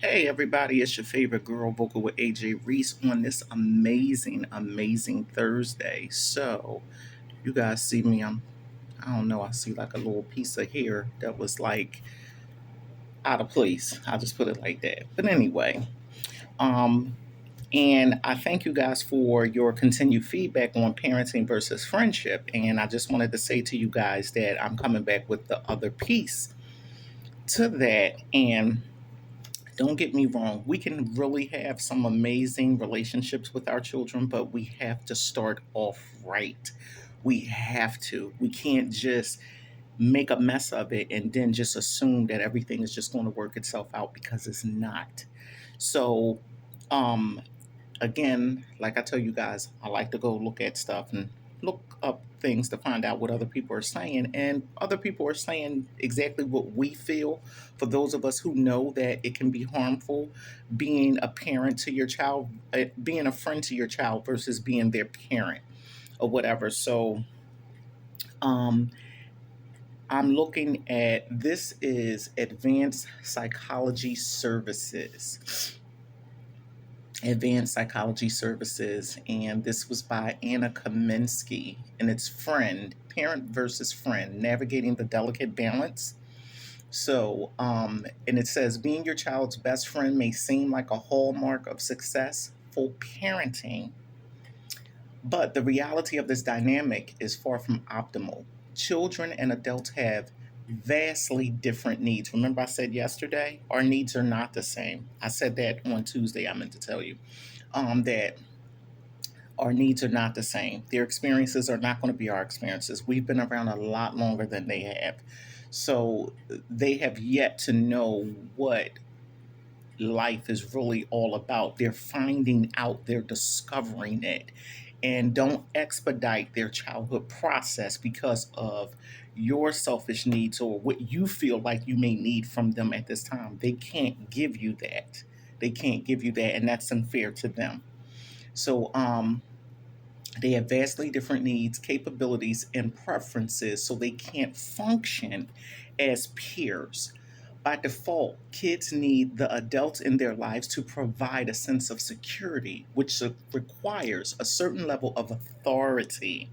Hey everybody, it's your favorite girl vocal with AJ Reese on this amazing Thursday. So you guys see me, I don't know, I see like a little piece of hair that was like out of place. I'll just put it like that. But anyway, um, and I thank you guys for your continued feedback on parenting versus friendship. And I just wanted to say to you guys that I'm coming back with the other piece to that. And don't get me wrong, we can really have some amazing relationships with our children, but we have to start off right. We have to. We can't just make a mess of it and then just assume that everything is just going to work itself out because it's not. So, um, again, like I tell you guys, I like to go look at stuff and look up things to find out what other people are saying. And other people are saying exactly what we feel. For those of us who know that it can be harmful being a parent to your child, being a friend to your child versus being their parent or whatever. So, um, I'm looking at this is Advanced Psychology Services. Advanced Psychology Services, and this was by Anna Kaminsky and its friend, Parent versus Friend, Navigating the Delicate Balance. So, and it says, being your child's best friend may seem like a hallmark of successful parenting, but the reality of this dynamic is far from optimal. Children and adults have vastly different needs. Remember, I said yesterday, our needs are not the same. I said that on Tuesday, I meant to tell you that our needs are not the same. Their experiences are not going to be our experiences. We've been around a lot longer than they have. So they have yet to know what life is really all about. They're finding out, they're discovering it. And don't expedite their childhood process because of your selfish needs or what you feel like you may need from them at this time. They can't give you that. They can't give you that, and that's unfair to them. So, they have vastly different needs, capabilities, and preferences, so they can't function as peers. By default, kids need the adults in their lives to provide a sense of security, which requires a certain level of authority.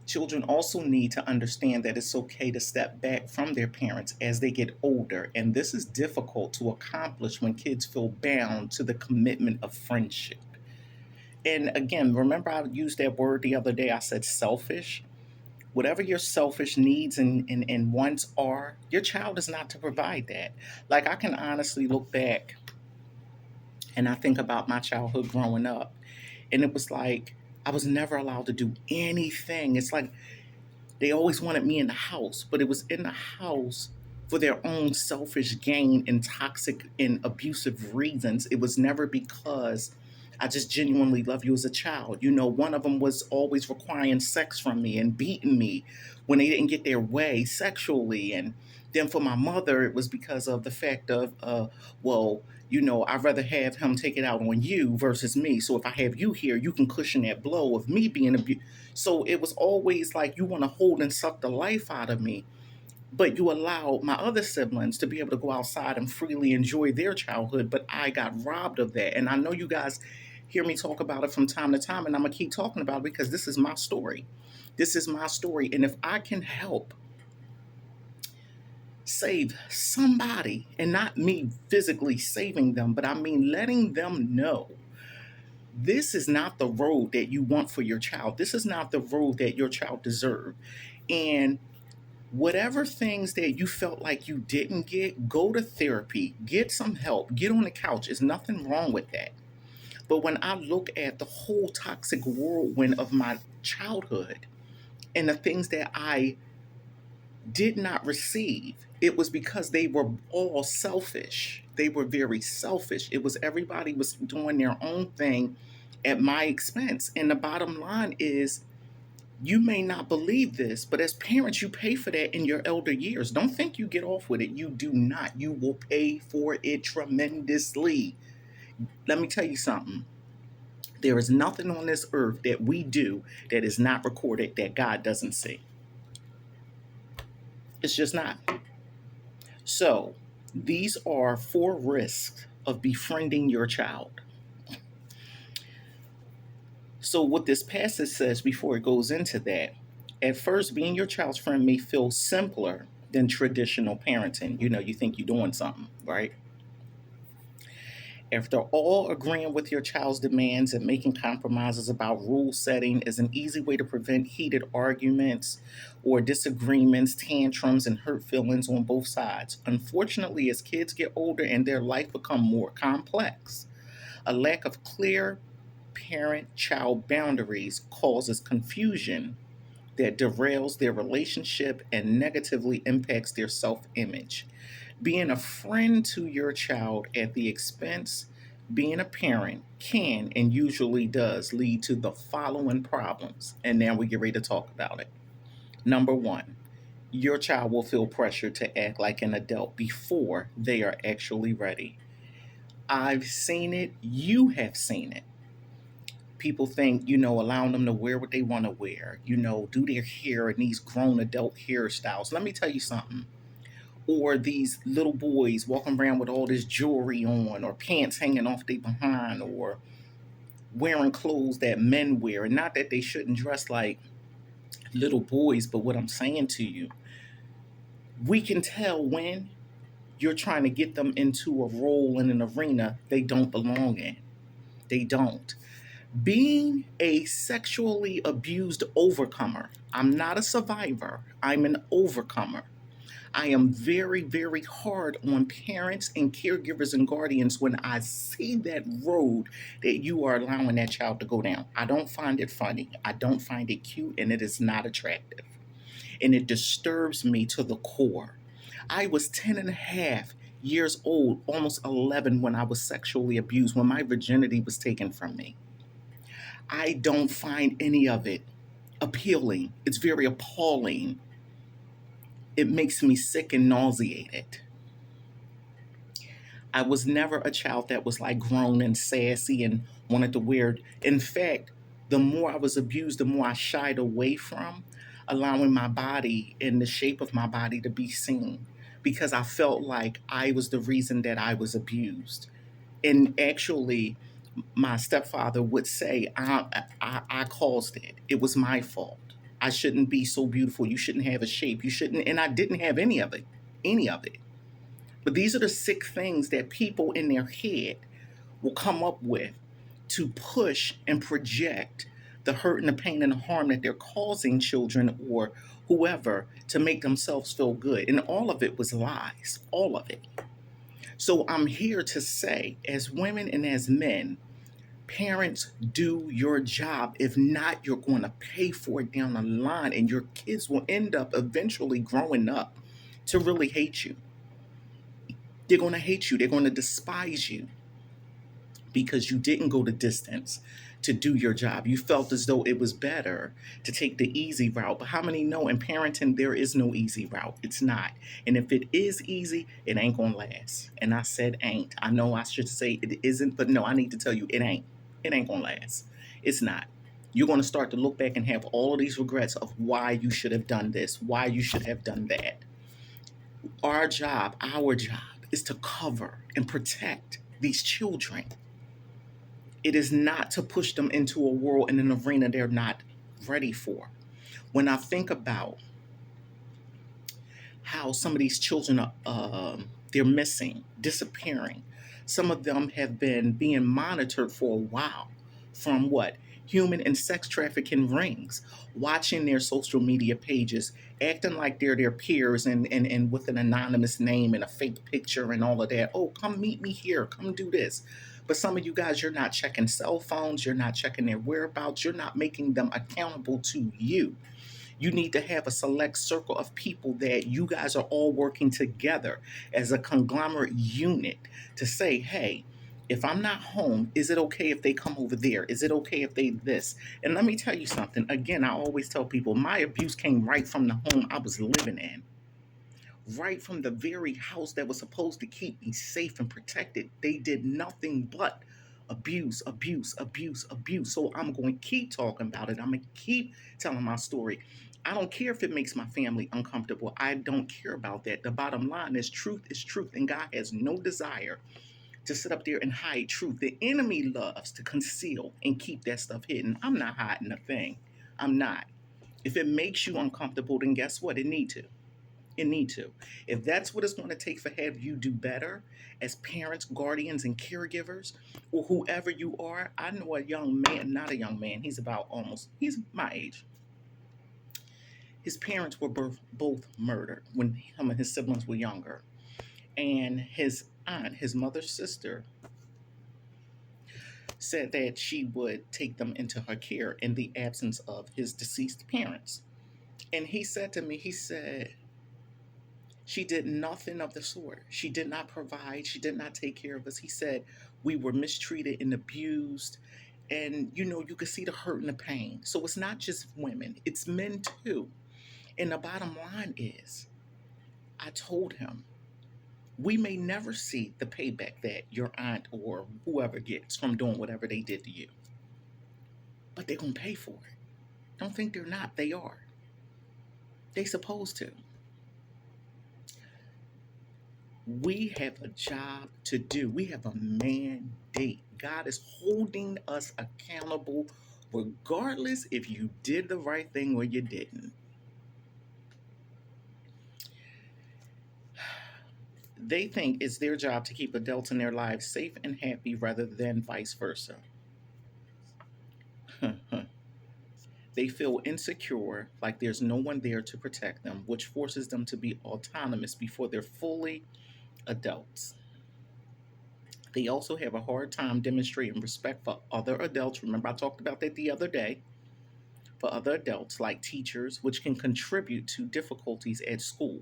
Children also need to understand that it's okay to step back from their parents as they get older, and this is difficult to accomplish when kids feel bound to the commitment of friendship. And again, remember I used that word the other day. I said selfish. Whatever your selfish needs and wants are, your child is not to provide that. Like I can honestly look back and I think about my childhood growing up. And it was like I was never allowed to do anything. It's like they always wanted me in the house, but it was in the house for their own selfish gain and toxic and abusive reasons. It was never because I just genuinely love you as a child. You know, one of them was always requiring sex from me and beating me when they didn't get their way sexually. And then for my mother, it was because of the fact of, well, you know, I'd rather have him take it out on you versus me. So if I have you here, you can cushion that blow of me being abused. So it was always like you want to hold and suck the life out of me, but you allow my other siblings to be able to go outside and freely enjoy their childhood. But I got robbed of that. And I know you guys hear me talk about it from time to time, and I'm going to keep talking about it because this is my story. This is my story. And if I can help save somebody, and not me physically saving them, but I mean letting them know this is not the road that you want for your child. This is not the road that your child deserves. And whatever things that you felt like you didn't get, go to therapy, get some help, get on the couch. There's nothing wrong with that. But when I look at the whole toxic whirlwind of my childhood and the things that I did not receive, it was because they were all selfish. They were very selfish. It was everybody was doing their own thing at my expense. And the bottom line is, you may not believe this, but as parents, you pay for that in your elder years. Don't think you get off with it. You do not. You will pay for it tremendously. Let me tell you something. There is nothing on this earth that we do that is not recorded that God doesn't see. It's just not. So, These are 4 risks of befriending your child. So, what this passage says before it goes into that, at first, being your child's friend may feel simpler than traditional parenting. You think you're doing something, right? After all, agreeing with your child's demands and making compromises about rule setting is an easy way to prevent heated arguments or disagreements, tantrums, and hurt feelings on both sides. Unfortunately, as kids get older and their life become more complex, a lack of clear parent child boundaries causes confusion that derails their relationship and negatively impacts their self image. Being a friend to your child at the expense being a parent can and usually does lead to the following problems. And now we get ready to talk about it. Number one, your child will feel pressure to act like an adult before they are actually ready. I've seen it, you have seen it. People think, allowing them to wear what they want to wear, do their hair in these grown adult hairstyles. Let me tell you something. Or these little boys walking around with all this jewelry on, or pants hanging off their behind, or wearing clothes that men wear. And not that they shouldn't dress like little boys, but what I'm saying to you, we can tell when you're trying to get them into a role in an arena they don't belong in. They don't. Being a sexually abused overcomer, I'm not a survivor, I'm an overcomer. I am very, very hard on parents and caregivers and guardians when I see that road that you are allowing that child to go down. I don't find it funny. I don't find it cute, and it is not attractive. And it disturbs me to the core. I was 10 and a half years old, almost 11, when I was sexually abused, when my virginity was taken from me. I don't find any of it appealing. It's very appalling. It makes me sick and nauseated. I was never a child that was like grown and sassy and wanted to wear. In fact, the more I was abused, the more I shied away from allowing my body and the shape of my body to be seen because I felt like I was the reason that I was abused. And actually, my stepfather would say, I caused it. It was my fault. I shouldn't be so beautiful. You shouldn't have a shape. You shouldn't. And I didn't have any of it. Any of it. But these are the sick things that people in their head will come up with to push and project the hurt and the pain and the harm that they're causing children or whoever to make themselves feel good. And all of it was lies, all of it. So I'm here to say, as women and as men, parents, do your job. If not, you're going to pay for it down the line, and your kids will end up eventually growing up to really hate you. They're going to hate you. They're going to despise you because you didn't go the distance to do your job. You felt as though it was better to take the easy route. But how many know in parenting there is no easy route? It's not. And if it is easy, it ain't going to last. And I said ain't. I know I should say it isn't, but no, I need to tell you it ain't. It ain't going to last. It's not. You're going to start to look back and have all of these regrets of why you should have done this, why you should have done that. Our job is to cover and protect these children. It is not to push them into a world and an arena they're not ready for. When I think about how some of these children are, they're missing, disappearing. Some of them have been being monitored for a while from what? Human and sex trafficking rings, watching their social media pages, acting like they're their peers and with an anonymous name and a fake picture and all of that. Oh, come meet me here, come do this. But some of you guys, you're not checking cell phones, you're not checking their whereabouts, you're not making them accountable to you. You need to have a select circle of people that you guys are all working together as a conglomerate unit to say, hey, if I'm not home, is it okay if they come over there? Is it okay if they this? And let me tell you something. Again, I always tell people my abuse came right from the home I was living in, right from the very house that was supposed to keep me safe and protected. They did nothing but abuse, abuse, abuse, abuse. So I'm going to keep talking about it. I'm going to keep telling my story. I don't care if it makes my family uncomfortable. I don't care about that. The bottom line is truth, and God has no desire to sit up there and hide truth. The enemy loves to conceal and keep that stuff hidden. I'm not hiding a thing. I'm not. If it makes you uncomfortable, then guess what? It need to. It need to. If that's what it's going to take for have you do better as parents, guardians, and caregivers, or whoever you are. I know a young man, not a young man. He's my age. His parents were both murdered when him and his siblings were younger. And his aunt, his mother's sister, said that she would take them into her care in the absence of his deceased parents. And he said to me, he said, she did nothing of the sort. She did not provide. She did not take care of us. He said we were mistreated and abused. And, you could see the hurt and the pain. So it's not just women, it's men too. And the bottom line is, I told him, we may never see the payback that your aunt or whoever gets from doing whatever they did to you, but they're going to pay for it. Don't think they're not. They are. They supposed to. We have a job to do. We have a mandate. God is holding us accountable regardless if you did the right thing or you didn't. They think it's their job to keep adults in their lives safe and happy rather than vice versa. They feel insecure, like there's no one there to protect them, which forces them to be autonomous before they're fully adults. They also have a hard time demonstrating respect for other adults. Remember, I talked about that the other day. For other adults, like teachers, which can contribute to difficulties at school.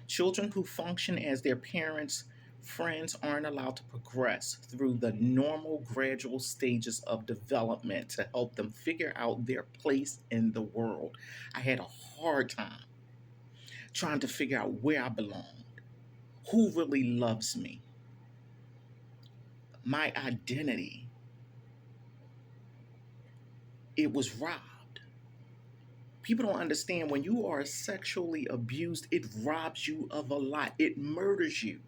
Children who function as their parents' friends aren't allowed to progress through the normal gradual stages of development to help them figure out their place in the world. I had a hard time trying to figure out where I belonged, who really loves me, my identity. It was robbed. People don't understand when you are sexually abused, it robs you of a lot. It murders you.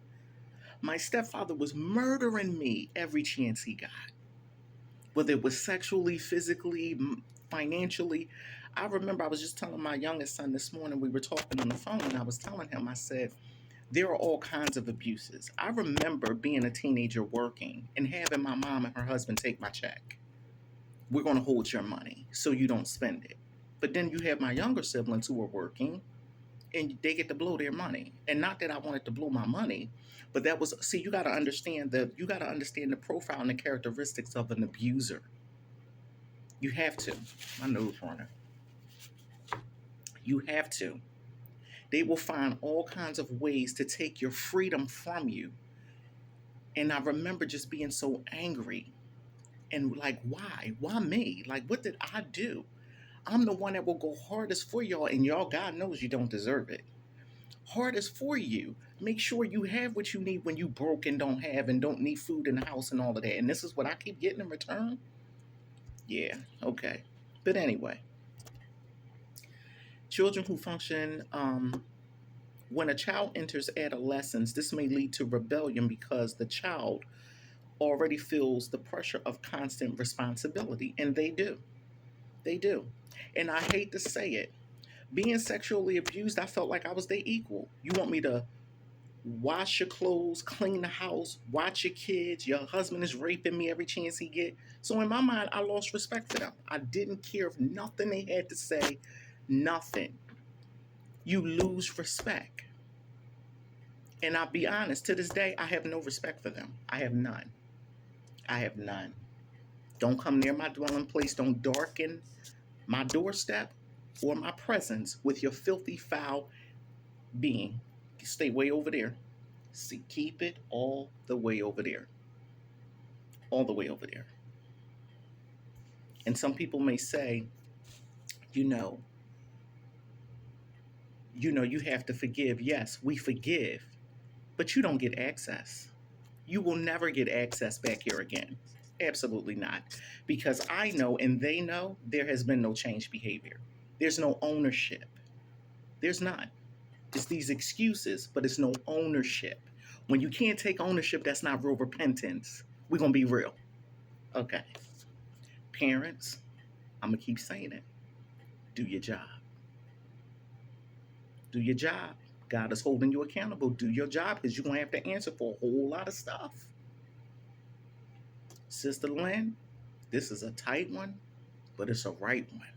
My stepfather was murdering me every chance he got, whether it was sexually, physically, financially. I remember I was just telling my youngest son this morning, we were talking on the phone, and I was telling him, I said, there are all kinds of abuses. I remember being a teenager working and having my mom and her husband take my check. We're going to hold your money so you don't spend it. But then you have my younger siblings who are working and they get to blow their money. And not that I wanted to blow my money, but that was, see, you got to understand the profile and the characteristics of an abuser. You have to. My nose running. You have to. They will find all kinds of ways to take your freedom from you. And I remember just being so angry and like, why? Why me? Like, what did I do? I'm the one that will go hardest for y'all, and y'all, God knows you don't deserve it. Hardest for you. Make sure you have what you need when you broke and don't have and don't need food in the house and all of that. And this is what I keep getting in return? Yeah, okay. But anyway, children who function, when a child enters adolescence, this may lead to rebellion because the child already feels the pressure of constant responsibility. And they do. They do. And I hate to say it, being sexually abused, I felt like I was their equal. You want me to wash your clothes, clean the house, watch your kids, your husband is raping me every chance he get. So in my mind, I lost respect for them. I didn't care if nothing they had to say, nothing. You lose respect. And I'll be honest, to this day, I have no respect for them. I have none. I have none. Don't come near my dwelling place. Don't darken my doorstep or my presence with your filthy, foul being. Stay way over there. See, keep it all the way over there. All the way over there. And some people may say, you know, you have to forgive. Yes, we forgive, but you don't get access. You will never get access back here again. Absolutely not. Because I know and they know there has been no change behavior. There's no ownership. There's not. It's these excuses, but it's no ownership. When you can't take ownership, that's not real repentance. We're going to be real. Okay. Parents, I'm going to keep saying it. Do your job. Do your job. God is holding you accountable. Do your job because you're going to have to answer for a whole lot of stuff. Sister Lynn, this is a tight one, but it's a right one.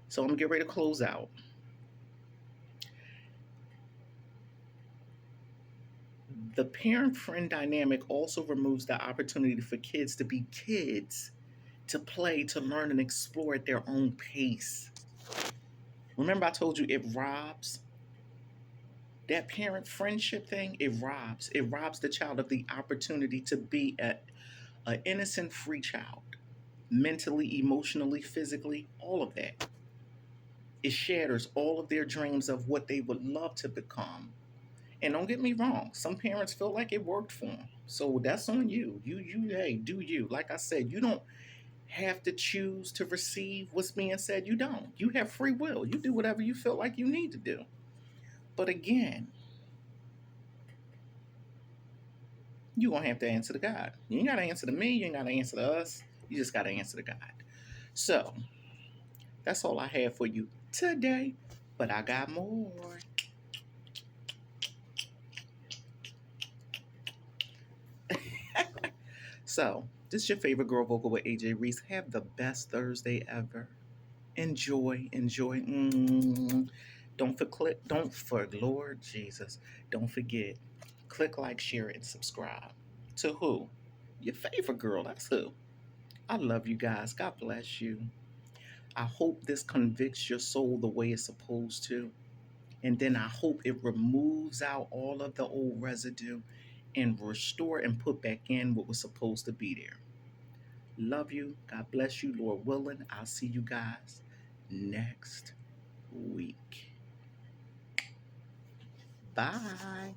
So I'm going to get ready to close out. The parent-friend dynamic also removes the opportunity for kids to be kids, to play, to learn, and explore at their own pace. Remember I told you it robs? That parent friendship thing, it robs. It robs the child of the opportunity to be an innocent, free child. Mentally, emotionally, physically, all of that. It shatters all of their dreams of what they would love to become. And don't get me wrong, some parents feel like it worked for them. So that's on you. Hey, do you. Like I said, you don't have to choose to receive what's being said. You don't. You have free will. You do whatever you feel like you need to do. But again, you're going to have to answer to God. You ain't got to answer to me. You ain't got to answer to us. You just got to answer to God. So that's all I have for you today. But I got more. So this is your favorite girl vocal with AJ Reese. Have the best Thursday ever. Enjoy. Don't for Lord Jesus. Don't forget. Click like, share, and subscribe. To who? Your favorite girl. That's who. I love you guys. God bless you. I hope this convicts your soul the way it's supposed to. And then I hope it removes out all of the old residue and restore and put back in what was supposed to be there. Love you. God bless you. Lord willing, I'll see you guys next week. Bye.